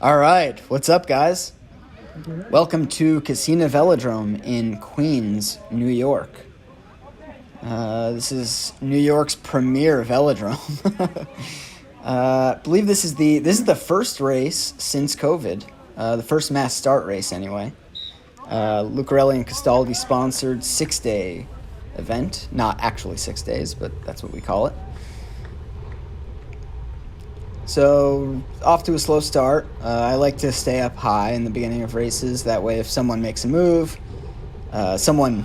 All right, what's up, guys? Welcome to Casino Velodrome in Queens, New York. This is New York's premier velodrome. I believe this is the first race since COVID, the first mass start race anyway. Lucarelli and Castaldi sponsored 6-day event, not actually 6 days, but that's what we call it. So, off to a slow start. I like to stay up high in the beginning of races. That way, if someone makes a move, someone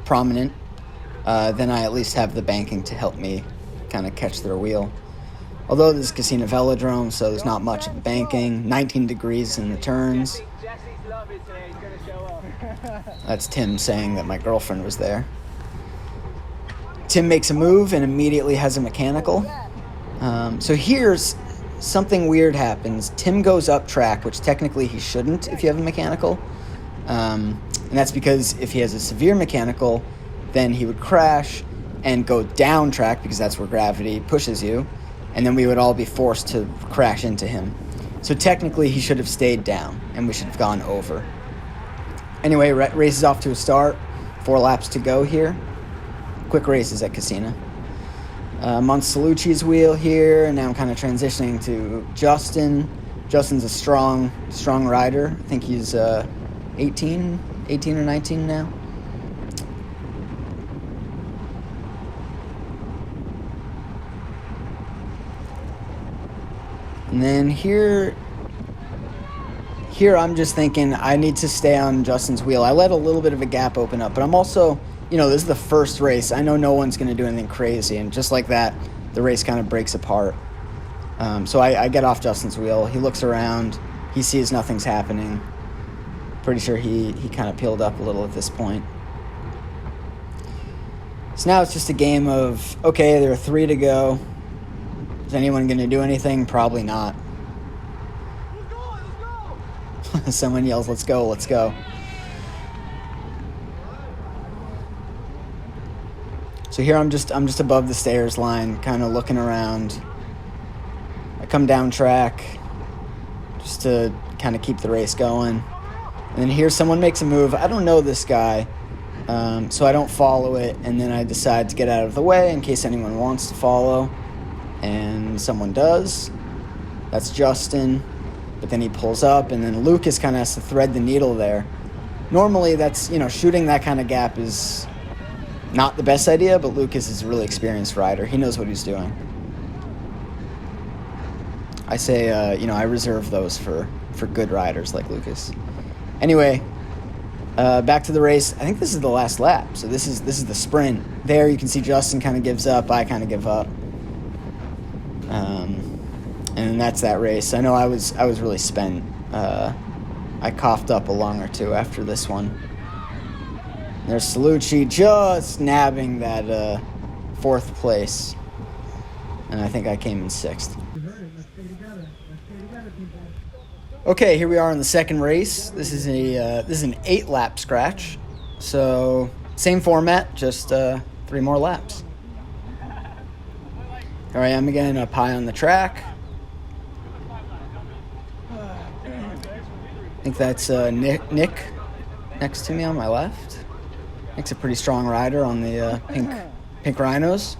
prominent, then I at least have the banking to help me kind of catch their wheel. Although this is Casino Velodrome, so there's not much of banking. 19 degrees in the turns. That's Tim saying that my girlfriend was there. Tim makes a move and immediately has a mechanical. So here's something weird happens. Tim goes up track, which technically he shouldn't if you have a mechanical. And that's because if he has a severe mechanical, then he would crash and go down track because that's where gravity pushes you. And then we would all be forced to crash into him. So technically he should have stayed down and we should have gone over. Anyway, race is off to a start. 4 laps to go here. Quick races at Casino. I'm on Salucci's wheel here, and now I'm kind of transitioning to Justin. Justin's a strong rider. I think he's 18 or 19 now. And then here I'm just thinking I need to stay on Justin's wheel. I let a little bit of a gap open up, but I'm also, this is the first race. I know no one's going to do anything crazy, and just like that, the race kind of breaks apart. So I get off Justin's wheel. He looks around. He sees nothing's happening. Pretty sure he kind of peeled up a little at this point. So now it's just a game of, okay, there are 3 to go. Is anyone going to do anything? Probably not. Let's go! Someone yells, let's go, let's go. So here I'm just above the stairs line, kind of looking around. I come down track just to kind of keep the race going. And then here someone makes a move. I don't know this guy, so I don't follow it. And then I decide to get out of the way in case anyone wants to follow. And someone does. That's Justin. But then he pulls up, and then Lucas kind of has to thread the needle there. Normally that's, shooting that kind of gap is not the best idea, but Lucas is a really experienced rider. He knows what he's doing. I say, I reserve those for good riders like Lucas. Anyway, back to the race. I think this is the last lap, so this is the sprint. There you can see Justin kind of gives up. I kind of give up. And that's that race. I know I was really spent. I coughed up a lung or two after this one. There's Salucci just nabbing that 4th place. And I think I came in 6th. Okay, here we are in the second race. This is an 8-lap scratch. So same format, just 3 more laps. Here I am again, up high on the track. I think that's Nick next to me on my left. Nick's a pretty strong rider on the pink Rhinos.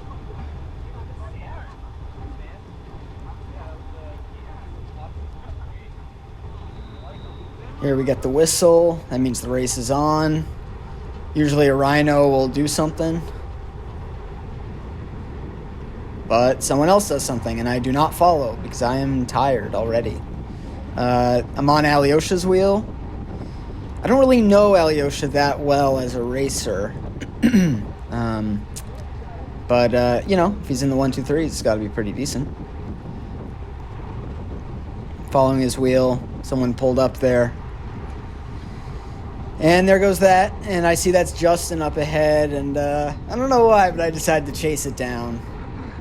Here we get the whistle. That means the race is on. Usually a Rhino will do something. But someone else does something, and I do not follow because I am tired already. I'm on Alyosha's wheel. I don't really know Alyosha that well as a racer. But if he's in the 1, 2, 3, it's got to be pretty decent. Following his wheel, someone pulled up there. And there goes that, and I see that's Justin up ahead, and I don't know why, but I decided to chase it down.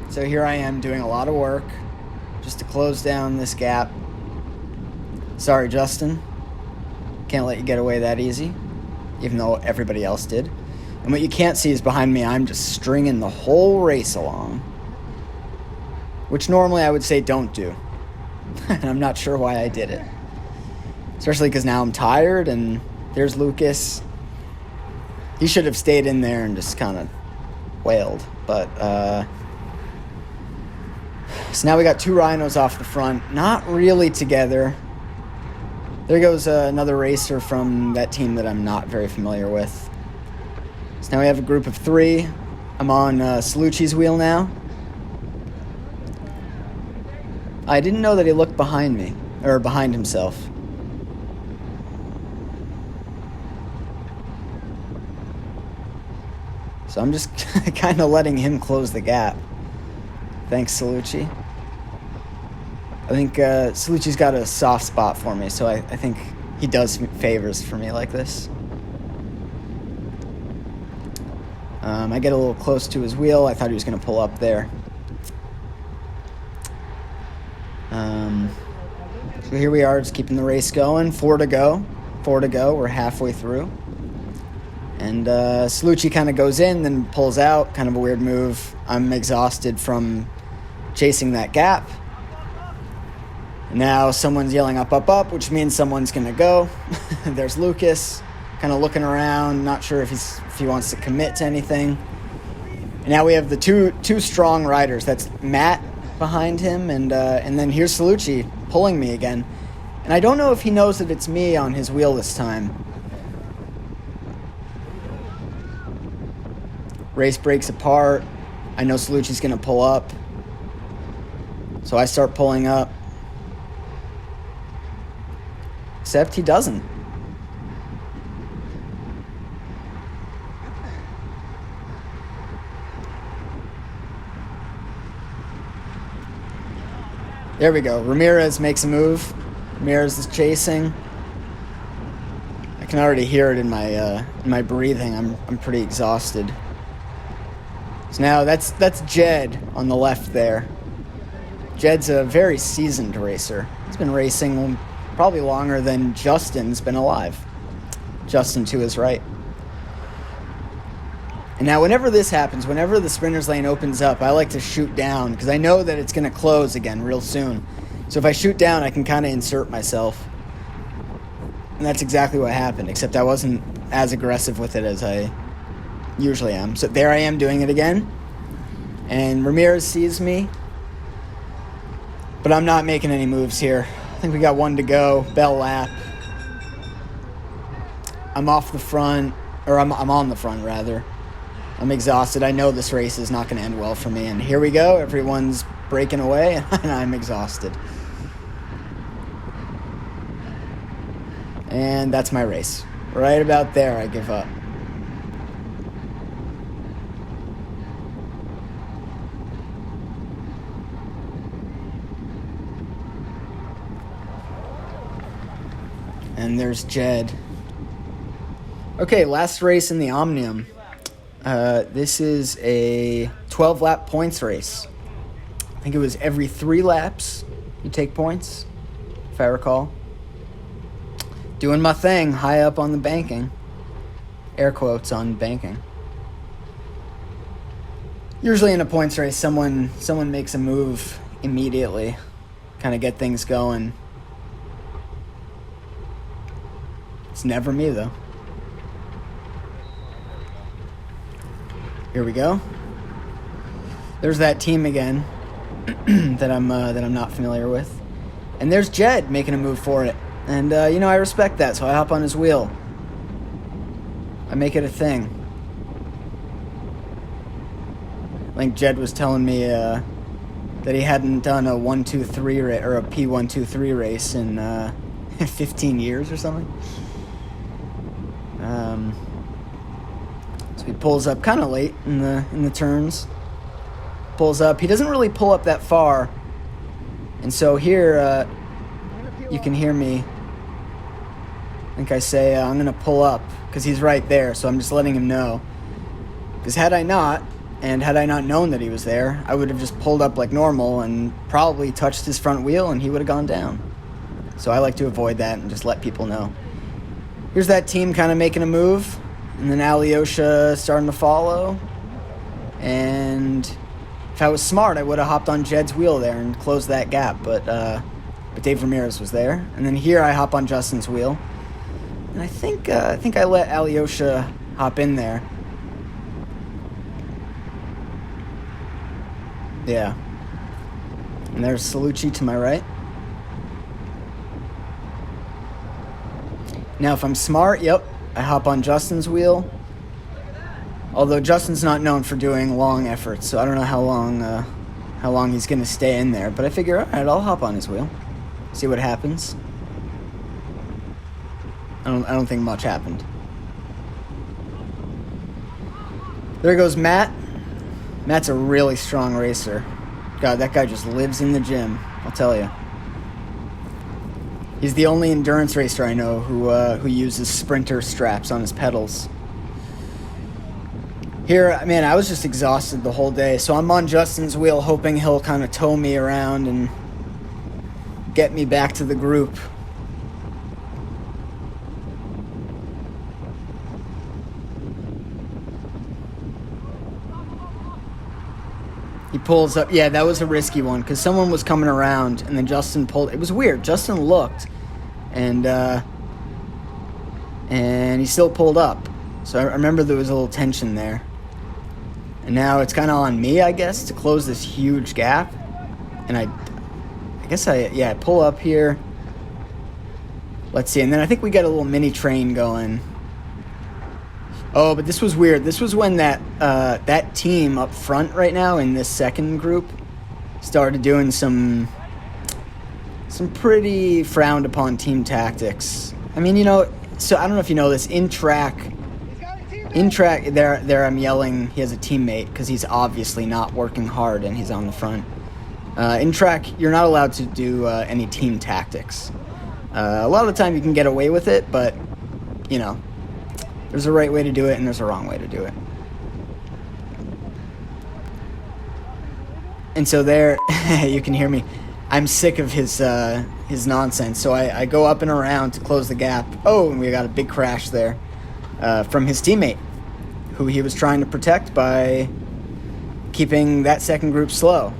So here I am doing a lot of work just to close down this gap. Sorry, Justin. Can't let you get away that easy, even though everybody else did. And what you can't see is behind me, I'm just stringing the whole race along, which normally I would say don't do. And I'm not sure why I did it. especially because now I'm tired, and there's Lucas. He should have stayed in there and just kind of wailed, but so now we got 2 rhinos off the front, not really together. There goes another racer from that team that I'm not very familiar with. So now we have a group of 3. I'm on Salucci's wheel now. I didn't know that he looked behind me, or behind himself. So I'm just kind of letting him close the gap. Thanks, Salucci. I think Salucci's got a soft spot for me, so I think he does favors for me like this. I get a little close to his wheel. I thought he was going to pull up there. So here we are, just keeping the race going. 4 to go. We're halfway through. And Salucci kind of goes in, then pulls out. Kind of a weird move. I'm exhausted from chasing that gap. Now someone's yelling up, up, up, which means someone's going to go. There's Lucas, kind of looking around, not sure if he wants to commit to anything. And now we have the two strong riders. That's Matt behind him, and then here's Salucci pulling me again. And I don't know if he knows that it's me on his wheel this time. Race breaks apart. I know Salucci's going to pull up. So I start pulling up. Except he doesn't. There we go. Ramirez makes a move. Ramirez is chasing. I can already hear it in my breathing. I'm pretty exhausted. So now that's Jed on the left there. Jed's a very seasoned racer. He's been racing probably longer than Justin's been alive. Justin to his right. And now whenever this happens, whenever the sprinters lane opens up, I like to shoot down because I know that it's going to close again real soon. So if I shoot down, I can kind of insert myself. And that's exactly what happened, except I wasn't as aggressive with it as I usually am. So there I am doing it again. And Ramirez sees me. But I'm not making any moves here. I think we got 1 to go. Bell lap. I'm off the front, or I'm on the front rather. I'm exhausted. I know this race is not going to end well for me. And here we go. Everyone's breaking away, and I'm exhausted. And that's my race. Right about there, I give up. And there's Jed. Okay, last race in the Omnium. This is a 12-lap points race. I think it was every 3 laps you take points, if I recall. Doing my thing, high up on the banking. Air quotes on banking. Usually in a points race, someone makes a move immediately, kind of get things going. It's never me, though. Here we go. There's that team again that I'm not familiar with, and there's Jed making a move for it. And I respect that, so I hop on his wheel. I make it a thing. I think Jed was telling me that he hadn't done a 1-2-3 or a P1-2-3 race in 15 years or something. So he pulls up kind of late in the turns. Pulls up. He doesn't really pull up that far, and so here you can hear me. I think I say I'm gonna pull up because he's right there. So I'm just letting him know. Because had I not known that he was there, I would have just pulled up like normal and probably touched his front wheel, and he would have gone down. So I like to avoid that and just let people know. Here's that team kind of making a move, and then Alyosha starting to follow. And if I was smart, I would have hopped on Jed's wheel there and closed that gap. But but Dave Ramirez was there. And then here I hop on Justin's wheel. And I think I let Alyosha hop in there. Yeah. And there's Salucci to my right. Now, if I'm smart, yep, I hop on Justin's wheel. Although Justin's not known for doing long efforts, so I don't know how long he's going to stay in there. But I figure, all right, I'll hop on his wheel, see what happens. I don't think much happened. There goes Matt. Matt's a really strong racer. God, that guy just lives in the gym, I'll tell you. He's the only endurance racer I know who uses sprinter straps on his pedals. Here, man, I was just exhausted the whole day, so I'm on Justin's wheel hoping he'll kind of tow me around and get me back to the group. He pulls up. Yeah, that was a risky one because someone was coming around and then Justin pulled. It was weird. Justin looked and he still pulled up. So I remember there was a little tension there. And now it's kind of on me, I guess, to close this huge gap. And I pull up here. Let's see. And then I think we got a little mini train going. Oh, but this was weird. This was when that team up front right now in this second group started doing some pretty frowned upon team tactics. I mean, so I don't know if you know this, in track there I'm yelling he has a teammate because he's obviously not working hard and he's on the front. In track, you're not allowed to do any team tactics. A lot of the time you can get away with it, but there's a right way to do it and there's a wrong way to do it. And so there, you can hear me. I'm sick of his nonsense. So I go up and around to close the gap. Oh, and we got a big crash there from his teammate, who he was trying to protect by keeping that second group slow.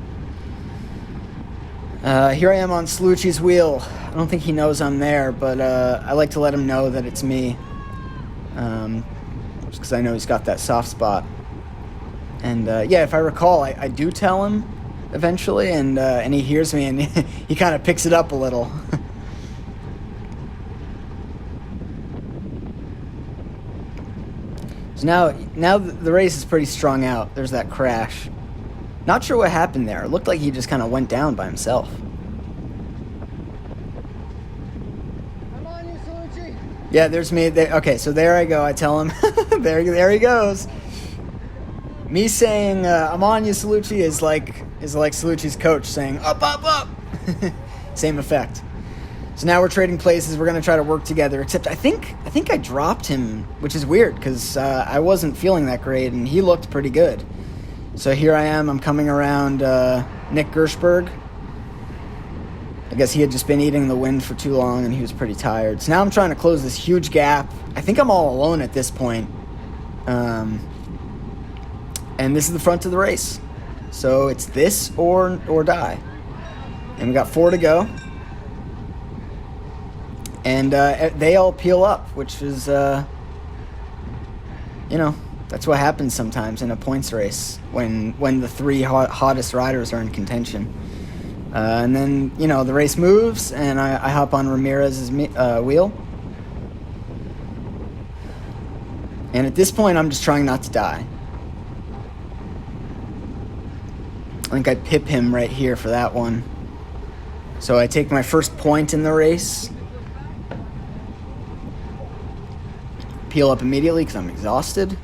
Here I am on Salucci's wheel. I don't think he knows I'm there, but I like to let him know that it's me. Just because I know he's got that soft spot. And if I recall, I do tell him eventually, and he hears me, and he kind of picks it up a little. So now the race is pretty strung out. There's that crash. Not sure what happened there. It looked like he just kind of went down by himself. Yeah, there's me. Okay, so there I go. I tell him, there he goes. Me saying, I'm on you, Salucci, is like Salucci's coach saying, up, up, up. Same effect. So now we're trading places. We're going to try to work together, except I think I dropped him, which is weird because I wasn't feeling that great, and he looked pretty good. So here I am. I'm coming around Nick Gershberg. I guess he had just been eating the wind for too long and he was pretty tired. So now I'm trying to close this huge gap. I think I'm all alone at this point. And this is the front of the race. So it's this or die. And we got 4 to go. And they all peel up, which is, that's what happens sometimes in a points race when the 3 hottest riders are in contention. And then, the race moves, and I hop on Ramirez's wheel. And at this point, I'm just trying not to die. I think I pip him right here for that one. So I take my first point in the race. Peel up immediately because I'm exhausted.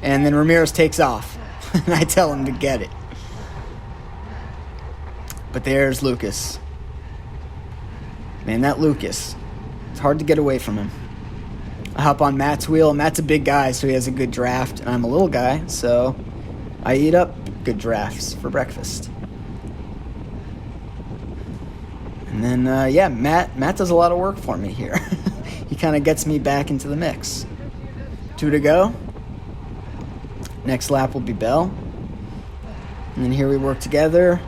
And then Ramirez takes off. And I tell him to get it. But there's Lucas. Man, that Lucas. It's hard to get away from him. I hop on Matt's wheel. Matt's a big guy, so he has a good draft. And I'm a little guy, so I eat up good drafts for breakfast. And then, Matt does a lot of work for me here. He kind of gets me back into the mix. 2 to go. Next lap will be Bell. And then here we work together.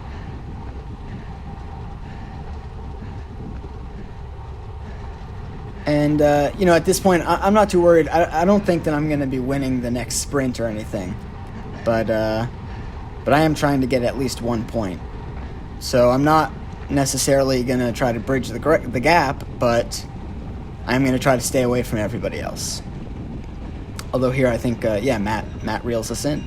And, at this point, I'm not too worried. I don't think that I'm going to be winning the next sprint or anything. But I am trying to get at least 1 point. So I'm not necessarily going to try to bridge the gap, but I'm going to try to stay away from everybody else. Although here I think, Matt reels us in.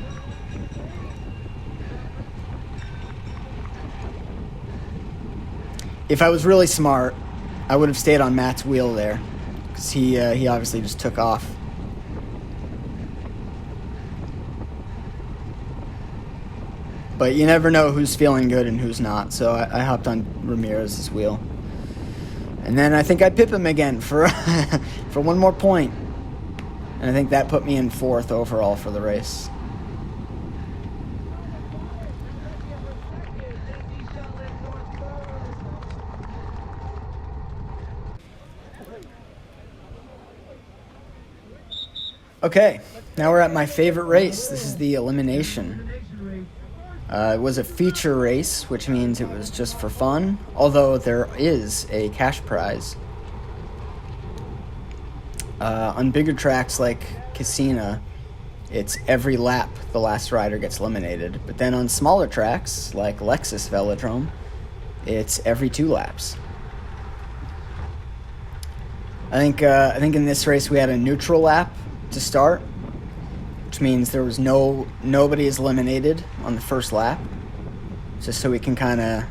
If I was really smart, I would have stayed on Matt's wheel there, because he obviously just took off. But you never know who's feeling good and who's not, so I hopped on Ramirez's wheel. And then I think I pip him again for for 1 more point. And I think that put me in 4th overall for the race. Okay, now we're at my favorite race. This is the elimination. It was a feature race, which means it was just for fun, although there is a cash prize. On bigger tracks like Casino, it's every lap the last rider gets eliminated. But then on smaller tracks like Lexus Velodrome, it's every 2 laps. I think in this race we had a neutral lap to start, which means there was nobody is eliminated on the first lap, just so we can kind of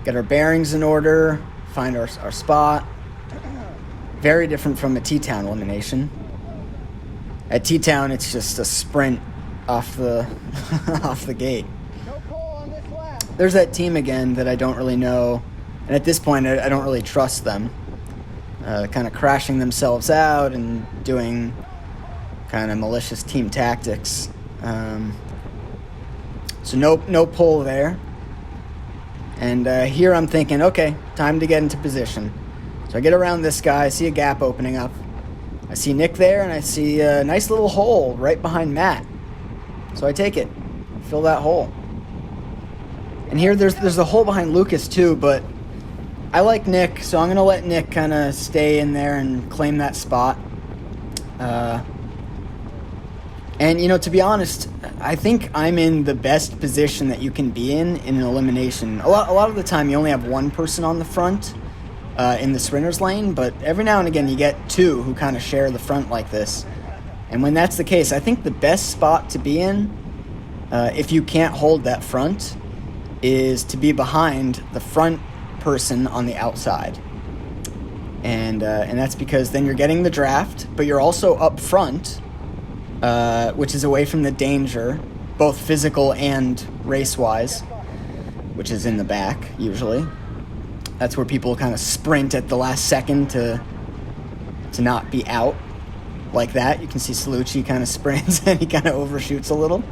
get our bearings in order, find our spot. Very different from a T-Town elimination. At T-Town, it's just a sprint off the off the gate. There's that team again that I don't really know, and at this point I don't really trust them. Kind of crashing themselves out and doing kind of malicious team tactics. So no pull there. And here I'm thinking, okay, time to get into position. So I get around this guy, I see a gap opening up. I see Nick there, and I see a nice little hole right behind Matt. So I take it, fill that hole. And here there's a hole behind Lucas too, but I like Nick, so I'm going to let Nick kind of stay in there and claim that spot. And, to be honest, I think I'm in the best position that you can be in an elimination. A lot of the time you only have one person on the front in the sprinter's lane, but every now and again you get 2 who kind of share the front like this. And when that's the case, I think the best spot to be in, if you can't hold that front, is to be behind the front person on the outside. And that's because then you're getting the draft, but you're also up front, which is away from the danger, both physical and race-wise, which is in the back, usually. That's where people kind of sprint at the last second to not be out like that. You can see Salucci kind of sprints and he kind of overshoots a little.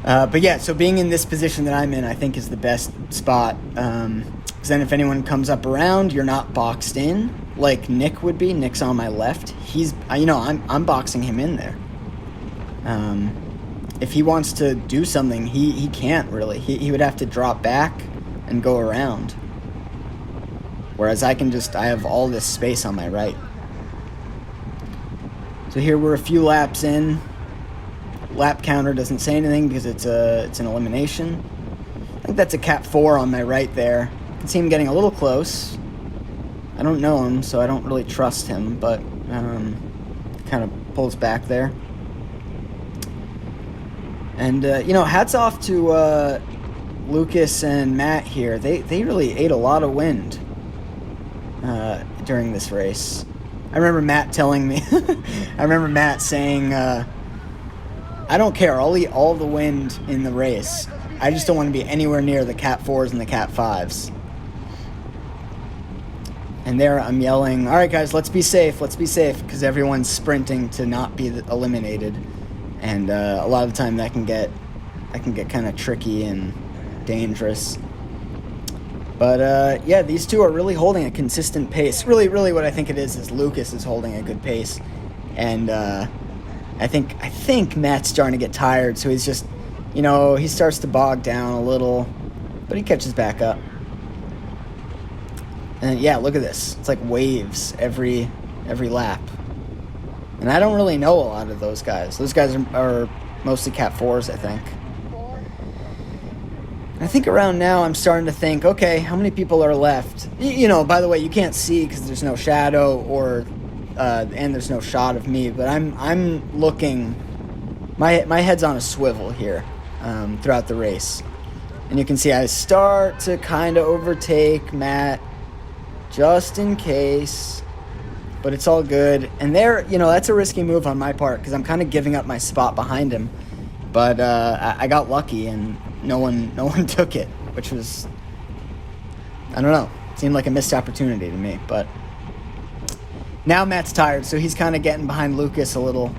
But yeah, so being in this position that I'm in, I think is the best spot. Because then if anyone comes up around, you're not boxed in like Nick would be. Nick's on my left. I'm boxing him in there. If he wants to do something, he can't really. He would have to drop back and go around. Whereas I have all this space on my right. So here we're a few laps in. Lap counter doesn't say anything because it's an elimination. I think that's a Cat 4 on my right there. I can see him getting a little close. I don't know him, so I don't really trust him, but kind of pulls back there. And, hats off to Lucas and Matt here. They really ate a lot of wind during this race. I remember Matt telling me, saying, I don't care, I'll eat all the wind in the race. I just don't want to be anywhere near the Cat 4s and the Cat 5s. And there I'm yelling, all right, guys, let's be safe, because everyone's sprinting to not be eliminated. And a lot of the time that can get kind of tricky and dangerous. But, these two are really holding a consistent pace. Really what I think it is Lucas is holding a good pace. And I think Matt's starting to get tired, so he's just, he starts to bog down a little, but he catches back up. And yeah, look at this. It's like waves every lap. And I don't really know a lot of those guys. Those guys are mostly Cat 4s, I think. I think around now I'm starting to think, okay, how many people are left? You know, by the way, you can't see because there's no shadow and there's no shot of me, but I'm looking, my head's on a swivel here throughout the race. And you can see I start to kind of overtake Matt just in case, but it's all good. And there, you know, that's a risky move on my part because I'm kind of giving up my spot behind him. But I got lucky and no one took it, which was, I don't know, seemed like a missed opportunity to me. But now Matt's tired, so he's kind of getting behind Lucas a little.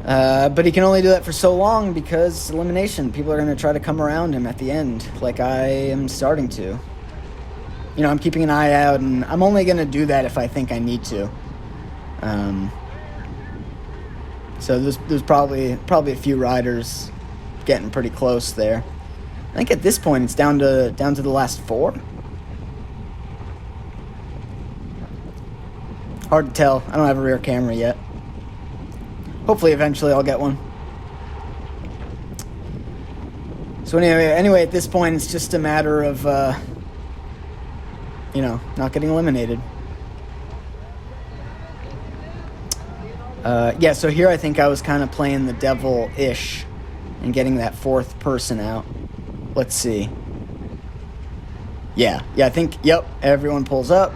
But he can only do that for so long because elimination. People are going to try to come around him at the end, like I am starting to. You know, I'm keeping an eye out, and I'm only going to do that if I think I need to. So there's probably a few riders getting pretty close there. I think at this point it's down to the last 4. Hard to tell. I don't have a rear camera yet. Hopefully eventually I'll get one. So anyway, at this point it's just a matter of you know, not getting eliminated. Yeah, so here I think I was kind of playing the devil-ish and getting that 4th person out. Let's see. Yeah, I think, yep, everyone pulls up,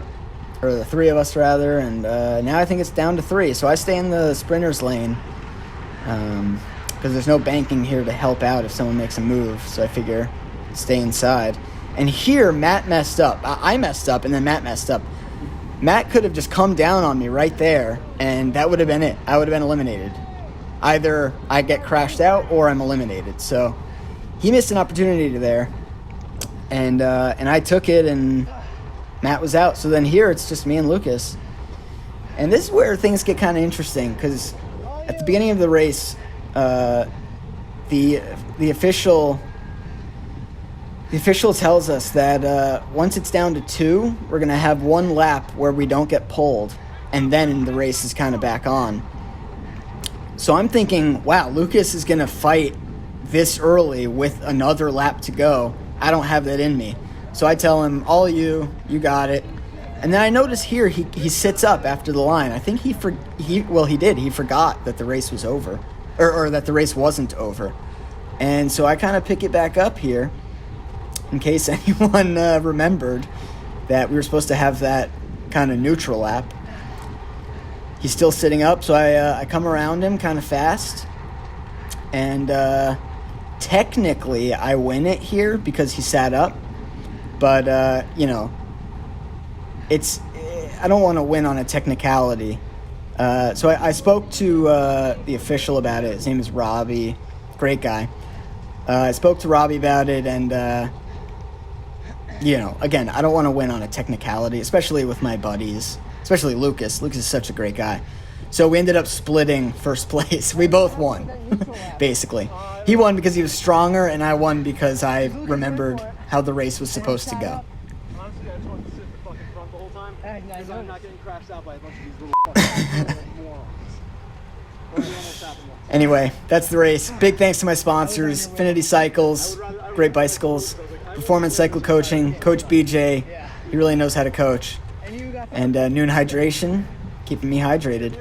or the 3 of us rather, and now I think it's down to 3. So I stay in the sprinter's lane because there's no banking here to help out if someone makes a move, so I figure stay inside. And here, Matt messed up. I messed up, and then Matt messed up. Matt could have just come down on me right there, and that would have been it. I would have been eliminated. Either I get crashed out or I'm eliminated. So he missed an opportunity there, and I took it, and Matt was out. So then here it's just me and Lucas. And this is where things get kind of interesting, because at the beginning of the race, the official tells us that once it's down to 2, we're going to have 1 lap where we don't get pulled, and then the race is kind of back on. So I'm thinking, wow, Lucas is going to fight this early with another lap to go. I don't have that in me. So I tell him, all you got it. And then I notice here he sits up after the line. I think he did. He forgot that the race was over, or that the race wasn't over. And so I kind of pick it back up here in case anyone remembered that we were supposed to have that kind of neutral lap. He's still sitting up, so I come around him kind of fast. And technically I win it here because he sat up. But, you know, I don't want to win on a technicality. So I spoke to the official about it. His name is Robbie. Great guy. I spoke to Robbie about it, and, you know, again, I don't want to win on a technicality, especially with my buddies, especially Lucas. Lucas is such a great guy. So we ended up splitting first place. We both won, basically. He won because he was stronger, and I won because I remembered how the race was supposed to go. Honestly, I just wanted to sit in the fucking front the whole time because I'm not getting crashed out by a bunch of these little fucking morons. Anyway, that's the race. Big thanks to my sponsors, Finity Cycles, great bicycles, Performance Cycle Coaching, Coach BJ, he really knows how to coach, and Noon Hydration, keeping me hydrated.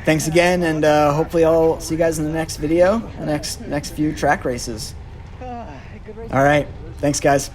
Thanks again, and hopefully I'll see you guys in the next video, the next few track races. All right, thanks guys.